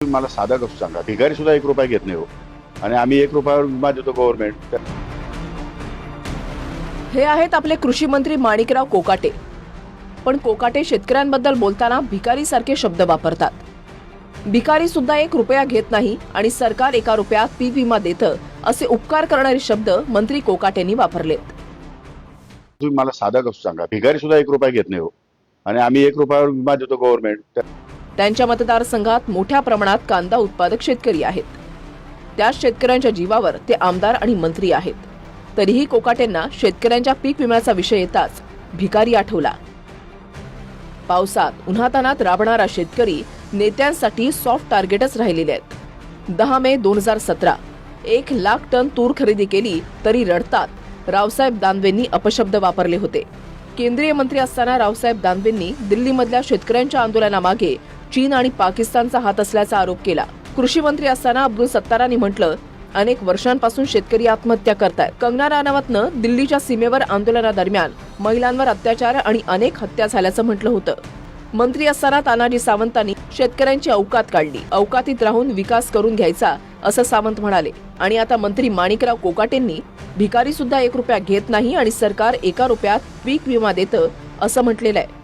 मला साधा गोष्ट सांगा, भिकारी सुद्धा 1 रुपया घेत नाही हो. आणि आम्ही 1 रुपयावर विमा देतो गव्हर्नमेंट. हे आहेत आपले कृषी मंत्री माणिकराव कोकाटे. पण कोकाटे शेतकऱ्यांबद्दल बोलताना भिकारी सारखे शब्द वापरतात. भिकारी सुद्धा 1 रुपया घेत नाही आणि सरकार 1 रुपयात पीक विमा देतं असे उपकार करणारे शब्द मंत्री कोकाटेंनी वापरलेत. तुम्ही मला साधा गोष्ट सांगा, भिकारी सुद्धा 1 रुपया घेत नाही हो. आणि आम्ही 1 रुपयावर विमा देतो गव्हर्नमेंट. त्यांच्या मतदारसंघात मोठ्या प्रमाणात कांदा उत्पादक शेतकरी आहेत. त्याच शेतकऱ्यांच्या जीवावर ते आमदार आणि मंत्री आहेत. तरीही कोकाटेंना शेतकऱ्यांच्या पीक विम्याचा विषय येताच भिकारी आठवला. पावसात उन्हातानात राबणारा शेतकरी नेत्यांसाठी सॉफ्ट टार्गेटच राहिलेले आहेत. 10 मे 2017 1 लाख टन तूर खरेदी केली तरी रडतात रावसाहेब दानवेंनी अपशब्द वापरले होते. केंद्रीय मंत्री असताना रावसाहेब दानवेंनी दिल्लीमधल्या शेतकऱ्यांच्या आंदोलनामागे चीन आणि पाकिस्तानचा हात असल्याचा आरोप केला. कृषी मंत्री असताना अब्दुल सत्तारांनी म्हटलं, अनेक वर्षांपासून शेतकरी आत्महत्या करतायत. कंगना राणावतनं दिल्लीच्या सीमेवर आंदोलनादरम्यान महिलांवर अत्याचार आणि अनेक हत्या झाल्याचं म्हटलं होतं. मंत्री असताना तानाजी सावंतांनी शेतकऱ्यांची औकात काढली. औकातीत राहून विकास करून घ्यायचा असं सावंत म्हणाले. आणि आता मंत्री माणिकराव कोकाटेंनी भिकारी सुद्धा 1 रुपया घेत नाही आणि सरकार 1 रुपयात पीक विमा देतं असं म्हटलेलं आहे.